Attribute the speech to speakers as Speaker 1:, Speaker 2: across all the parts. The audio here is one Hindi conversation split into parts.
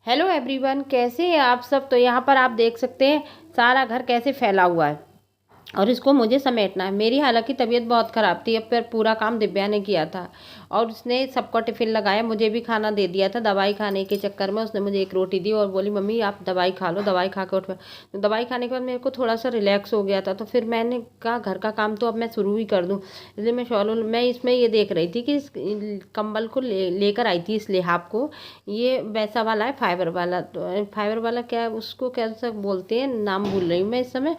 Speaker 1: हेलो एवरीवन, कैसे हैं आप सब। तो यहाँ पर आप देख सकते हैं सारा घर कैसे फैला हुआ है और इसको मुझे समेटना है। मेरी हालांकि तबीयत बहुत ख़राब थी, अब फिर पूरा काम दिव्या ने किया था और उसने सबको टिफ़िन लगाया, मुझे भी खाना दे दिया था। दवाई खाने के चक्कर में उसने मुझे एक रोटी दी और बोली मम्मी आप दवाई खा लो, दवाई खा के उठ। तो दवाई खाने के बाद मेरे को थोड़ा सा रिलैक्स हो गया था, तो फिर मैंने कहा घर का काम तो अब मैं शुरू ही कर दूँ। इसलिए मैं इसमें ये देख रही थी कि इस कंबल को लेकर आई थी, इस लिहाफ को। ये वैसा वाला है, फाइबर वाला। तो फाइबर वाला क्या उसको कैसा बोलते हैं, नाम भूल रही हूँ मैं इस समय।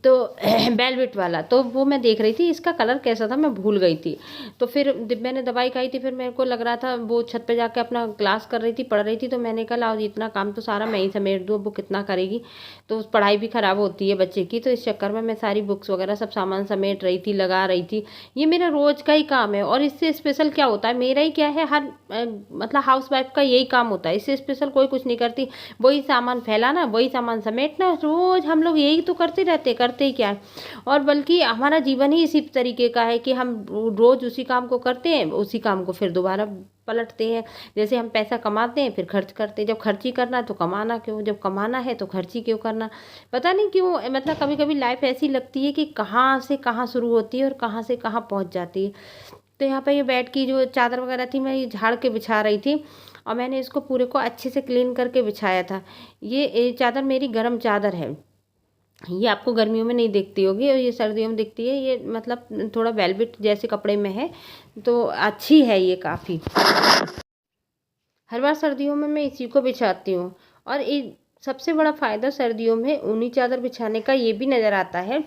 Speaker 1: तो वेलवेट वाला, तो वो मैं देख रही थी इसका कलर कैसा था, मैं भूल गई थी। तो फिर मैंने दवाई खाई थी, फिर मेरे को लग रहा था वो छत पे जाके अपना क्लास कर रही थी, पढ़ रही थी। तो मैंने कहा लाओ इतना काम तो सारा मैं ही समेट दूँ, अब वो कितना करेगी। तो पढ़ाई भी ख़राब होती है बच्चे की, तो इस चक्कर में मैं सारी बुक्स वगैरह सब सामान समेट रही थी, लगा रही थी। ये मेरा रोज़ का ही काम है और इससे स्पेशल क्या होता है, मेरा ही क्या है, हर मतलब हाउस वाइफ का यही काम होता है। इससे स्पेशल कोई कुछ नहीं करती। वही सामान फैलाना, वही सामान समेटना, रोज़ हम लोग यही तो करते ही क्या है। और बल्कि हमारा जीवन ही इसी तरीके का है कि हम रोज़ उसी काम को करते हैं, उसी काम को फिर दोबारा पलटते हैं। जैसे हम पैसा कमाते हैं फिर खर्च करते हैं, जब खर्च ही करना है तो कमाना क्यों, जब कमाना है तो खर्च ही क्यों करना। पता नहीं क्यों, मतलब कभी कभी लाइफ ऐसी लगती है कि कहाँ से कहाँ शुरू होती है और कहाँ से कहाँ पहुँच जाती है। तो यहाँ पे ये बेड की जो चादर वगैरह थी, मैं ये झाड़ के बिछा रही थी और मैंने इसको पूरे को अच्छे से क्लीन करके बिछाया था। ये चादर मेरी गर्म चादर है। ये आपको गर्मियों में नहीं दिखती होगी और ये सर्दियों में दिखती है। ये मतलब थोड़ा वेलवेट जैसे कपड़े में है, तो अच्छी है ये काफ़ी। हर बार सर्दियों में मैं इसी को बिछाती हूँ। और सबसे बड़ा फ़ायदा सर्दियों में ऊनी चादर बिछाने का ये भी नज़र आता है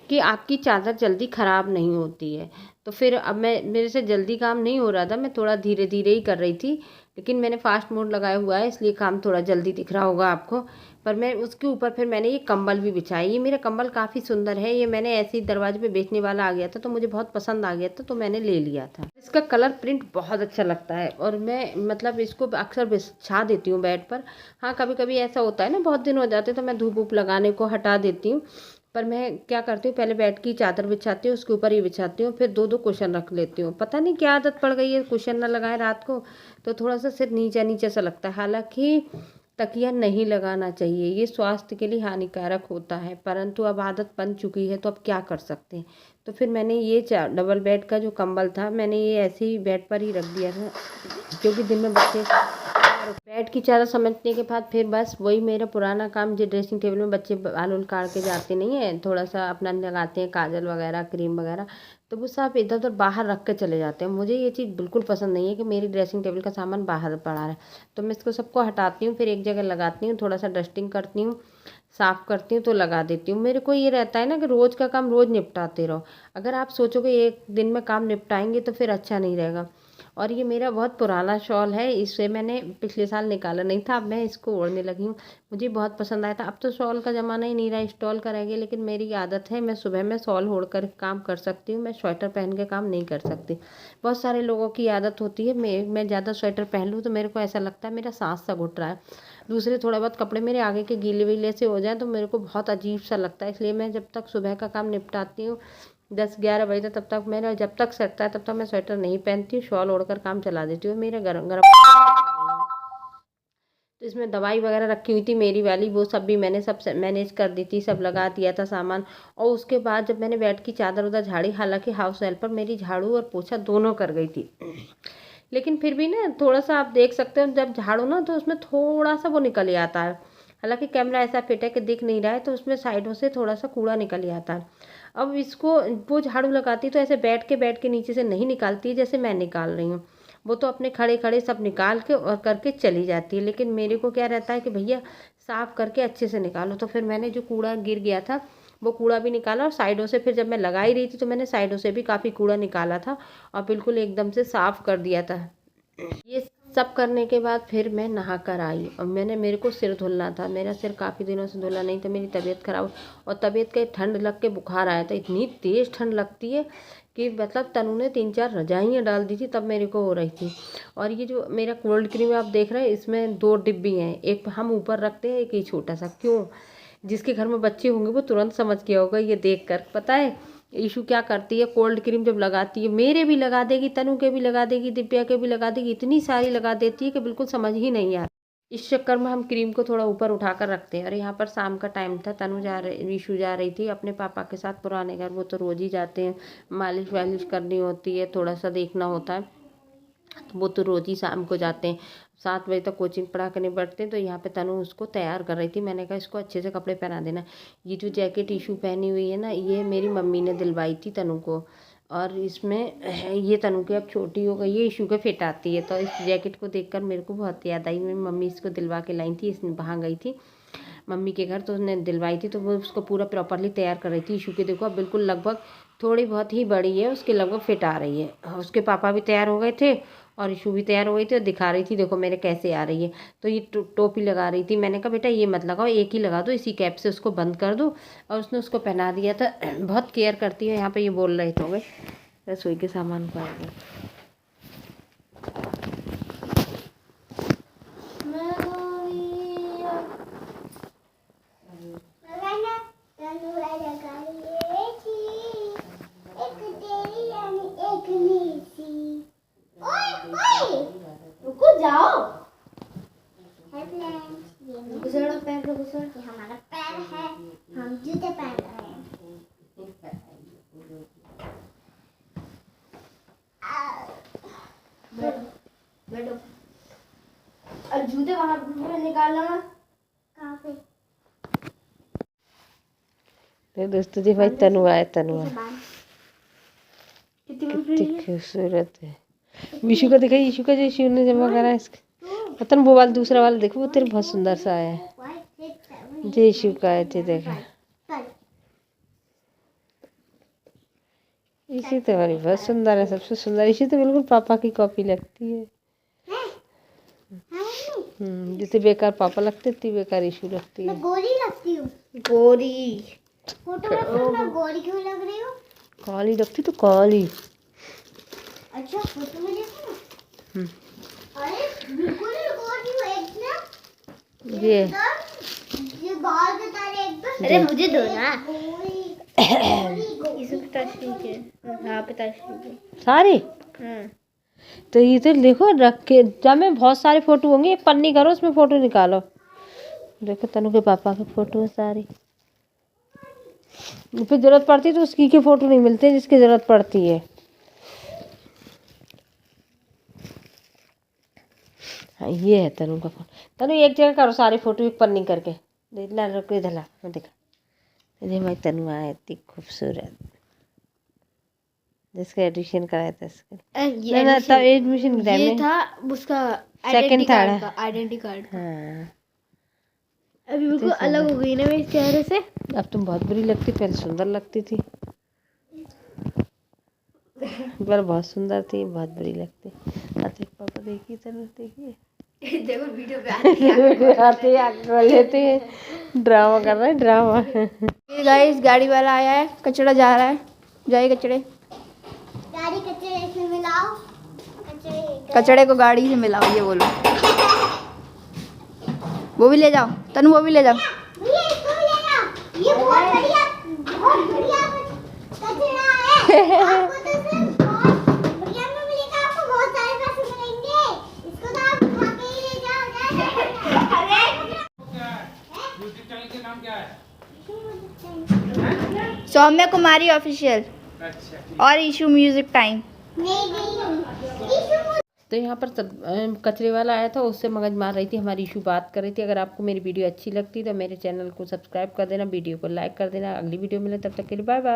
Speaker 1: कि आपकी चादर जल्दी ख़राब नहीं होती है। तो फिर अब मेरे से जल्दी काम नहीं हो रहा था, मैं थोड़ा धीरे धीरे ही कर रही थी, लेकिन मैंने फास्ट मोड लगाया हुआ है इसलिए काम थोड़ा जल्दी दिख रहा होगा आपको। पर मैं उसके ऊपर फिर मैंने ये कंबल भी बिछाया। ये मेरा कंबल काफ़ी सुंदर है, ये मैंने ऐसे ही दरवाजे पे बेचने वाला आ गया था तो मुझे बहुत पसंद आ गया था, तो मैंने ले लिया था। इसका कलर प्रिंट बहुत अच्छा लगता है और मैं मतलब इसको अक्सर बिछा देती हूँ बेड पर। हाँ, कभी कभी ऐसा होता है ना, बहुत दिन हो जाते तो मैं धूप वूप लगाने को हटा देती हूँ। पर मैं क्या करती हूँ, पहले बेड की चादर बिछाती हूँ, उसके ऊपर ही बिछाती हूँ, फिर दो दो कुशन रख लेती हूँ। पता नहीं क्या आदत पड़ गई है, कुशन ना लगाए रात को तो थोड़ा सा सिर नीचा नीचा सा लगता है। हालांकि तकिया नहीं लगाना चाहिए, ये स्वास्थ्य के लिए हानिकारक होता है, परंतु अब आदत बन चुकी है तो अब क्या कर सकते हैं। तो फिर मैंने ये डबल बेड का जो कंबल था, मैंने ये ऐसे ही बेड पर ही रख दिया था, क्योंकि दिन में बच्चे बेड की चादर समेटने के बाद फिर बस वही मेरा पुराना काम, जो ड्रेसिंग टेबल में बच्चे बाल उल काट के जाते नहीं है, थोड़ा सा अपना लगाते हैं काजल वगैरह क्रीम वगैरह, तो वो सब इधर उधर बाहर रख के चले जाते हैं। मुझे ये चीज़ बिल्कुल पसंद नहीं है कि मेरी ड्रेसिंग टेबल का सामान बाहर पड़ा है। तो मैं इसको सबको हटाती हूँ, फिर एक जगह लगाती हूँ, थोड़ा सा डस्टिंग करती हूँ, साफ़ करती हूँ तो लगा देती हूँ। मेरे को ये रहता है ना कि रोज़ का काम रोज़ निपटाते रहो। अगर आप सोचोगे एक दिन में काम निपटाएंगे तो फिर अच्छा नहीं रहेगा। और ये मेरा बहुत पुराना शॉल है, इसे मैंने पिछले साल निकाला नहीं था, अब मैं इसको ओढ़ने लगी हूँ। मुझे बहुत पसंद आया था। अब तो शॉल का ज़माना ही नहीं रहा, स्टॉल का रह गया, लेकिन मेरी आदत है, मैं सुबह में शॉल ओढ़ कर काम कर सकती हूँ, मैं स्वेटर पहन के काम नहीं कर सकती। बहुत सारे लोगों की आदत होती है, मैं ज़्यादा स्वेटर पहन लूँ तो मेरे को ऐसा लगता है मेरा सांस सा घुट रहा है। दूसरे थोड़ा बहुत कपड़े मेरे आगे के गीले वीले से हो जाए तो मेरे को बहुत अजीब सा लगता है। इसलिए मैं जब तक सुबह का काम निपटाती हूँ 10-11 बजे तक, तब तक मेरा जब तक सटता है तब तक मैं स्वेटर नहीं पहनती हूँ, शॉल ओढ़कर काम चला देती हूँ। मेरा गरम गरम तो इसमें दवाई वगैरह रखी हुई थी मेरी वाली, वो सब भी मैंने सब मैनेज कर दी थी, सब लगा दिया था सामान। और उसके बाद जब मैंने बेड की चादर उधर झाड़ी, हालांकि हाउस हेल्पर मेरी झाड़ू और पोछा दोनों कर गई थी, लेकिन फिर भी ना थोड़ा सा आप देख सकते हो, जब झाड़ू ना तो उसमें थोड़ा सा वो निकल ही आता है। हालांकि कैमरा ऐसा फिट है कि दिख नहीं रहा है, तो उसमें साइडों से थोड़ा सा कूड़ा निकल ही आता है। अब इसको वो झाड़ू लगाती तो ऐसे बैठ के नीचे से नहीं निकालती है जैसे मैं निकाल रही हूँ। वो तो अपने खड़े खड़े सब निकाल के और करके चली जाती है, लेकिन मेरे को क्या रहता है कि भैया साफ करके अच्छे से निकालो। तो फिर मैंने जो कूड़ा गिर गया था वो कूड़ा भी निकाला, और साइडों से फिर जब मैं लगा ही रही थी तो मैंने साइडों से भी काफ़ी कूड़ा निकाला था और बिल्कुल एकदम से साफ कर दिया था। ये सब करने के बाद फिर मैं नहा कर आई और मेरे को सिर धुलना था। मेरा सिर काफ़ी दिनों से धुला नहीं था, मेरी तबीयत ख़राब और तबीयत के ठंड लग के बुखार आया था। इतनी तेज़ ठंड लगती है कि मतलब तनु ने 3-4 रजाइयाँ डाल दी थी तब मेरे को हो रही थी। और ये जो मेरा कोल्ड क्रीम आप देख रहे हैं, इसमें 2 डिब्बी हैं, एक हम ऊपर रखते हैं, एक ही छोटा सा। क्यों? जिसके घर में बच्चे होंगे वो तुरंत समझ गया होगा ये देख कर। पता है ईशू क्या करती है, कोल्ड क्रीम जब लगाती है, मेरे भी लगा देगी, तनु के भी लगा देगी, दिव्या के भी लगा देगी, इतनी सारी लगा देती है कि बिल्कुल समझ ही नहीं आता। इस चक्कर में हम क्रीम को थोड़ा ऊपर उठा कर रखते हैं। और यहाँ पर शाम का टाइम था, ईशू जा रही थी अपने पापा के साथ पुराने घर। वो तो रोज़ ही जाते हैं, मालिश वालिश करनी होती है, थोड़ा सा देखना होता है, तो वो तो रोज़ ही शाम को जाते हैं। 7 बजे तक कोचिंग पढ़ा कर नहीं बैठते। तो यहाँ पे तनु उसको तैयार कर रही थी। मैंने कहा इसको अच्छे से कपड़े पहना देना। ये जो जैकेट ईशू पहनी हुई है ना, ये मेरी मम्मी ने दिलवाई थी तनु को। और इसमें ये तनु की अब छोटी हो गई है, ईशू के फिट आती है। तो इस जैकेट को देखकर मेरे को बहुत याद आई। मेरी मम्मी इसको दिलवा के लाई थी, इसने वहाँ गई थी मम्मी के घर, तो उसने दिलवाई थी। तो वो उसको पूरा प्रॉपरली तैयार कर रही थी। ईशू की देखो अब बिल्कुल लगभग थोड़ी बहुत ही बड़ी है, उसके लगभग फिट आ रही है। उसके पापा भी तैयार हो गए थे और ईशू भी तैयार हो गई थी और दिखा रही थी देखो मेरे कैसे आ रही है। तो ये टोपी लगा रही थी। मैंने कहा बेटा ये मत लगाओ, एक ही लगा दो, इसी कैप से उसको बंद कर दो। और उसने उसको पहना दिया था। बहुत केयर करती है। यहाँ पे ये बोल रहे थे रसोई के सामान को आ गया।
Speaker 2: हमारा पैर है, हम जूते पहन रहे हैं। बैठो। और जूते वहां निकालना ना। कहाँ पे?
Speaker 1: दोस्तों जी भाई तनु आया। कितनी खूबसूरत है। विशु का देखा, यीशु का जो यीशु ने जमा करा है इसका पतन। वो वाला दूसरा वाला देखो, वो तेरे बहुत सुंदर सा आया है। जो यीशु का है थे देखा, इसी तो हमारी बहुत सुंदर है, सबसे सुंदर। इसी तो बिल्कुल पापा की कॉपी लगती है। जितने बेकार पापा लगते इतनी बेकार ईशू लगती है।
Speaker 2: मैं गोरी लगती हूँ। गोरी फोटो में मैं गोरी क्यों लग रही हूँ?
Speaker 1: काली लगती तो काली।
Speaker 2: अच्छा फोटो में देखो ना। अरे बिल्कुल गोरी हूँ एकदम।
Speaker 1: ये
Speaker 2: बाल बता रहे एकदम। अरे मुझे दो ना। इसको टच कीजिए। हाँ पे टच कीजिए
Speaker 1: सारे। तो ये तो देखो रख के जब में बहुत सारे फोटो होंगे, एक पन्नी करो उसमें फोटो निकालो। देखो तनु के पापा के फोटो है सारी। फिर जरूरत पड़ती है तो उसकी के फोटो नहीं मिलते जिसकी जरूरत पड़ती है। हाँ ये है तनु का फोटो। तनु एक जगह करो सारी फोटो एक पन्नी करके। देखना रुको इधर ला, मैं देखा ये मैं तनु आया इतनी खूबसूरत, जिसका एडमिशन कराया था इसका। ना तब एडमिशन के टाइम में
Speaker 2: था उसका
Speaker 1: सेकंड थर्ड
Speaker 2: आइडेंटिटी कार्ड।
Speaker 1: हाँ
Speaker 2: अभी बिल्कुल अलग हो गई ना मेरे चेहरे से।
Speaker 1: अब तुम बहुत बुरी लगती, पहले सुंदर लगती थी। पर बहुत सुंदर थी, बहुत बुरी लगती। आते पापा देखिए तनु देखिए।
Speaker 2: देखो वीडियो पे
Speaker 1: आते लेते हैं, ड्रामा कर रहे हैं ड्रामा।
Speaker 2: ये गाइस गाड़ी वाला आया है, कचरा जा रहा है। जाइए कचड़े। गाड़ी कचड़े से मिलाओ। कचड़े को गाड़ी से मिलाओ, ये बोलो। वो भी ले जाओ तनु, वो भी ले जाओ। भैया इसको भी ले जाओ, ये बहुत बढ़िया कचरा है। आपको तो सिर्फ बहुत बढ़िया में मिलेगा, आपको बहुत सारे पैसे मिलेंगे। इसको तो आप खा के ही ले जाओ। अरे म्यूजिक चैनल का नाम क्या है? सौम्या कुमारी ऑफिशियल। अच्छा। और इशू म्यूजिक टाइम।
Speaker 1: तो यहाँ पर कचरे वाला आया था, उससे मगज मार रही थी, हमारी इशू बात कर रही थी। अगर आपको मेरी वीडियो अच्छी लगती है तो मेरे चैनल को सब्सक्राइब कर देना, वीडियो को लाइक कर देना। अगली वीडियो मिले तब तक के लिए बाय बाय।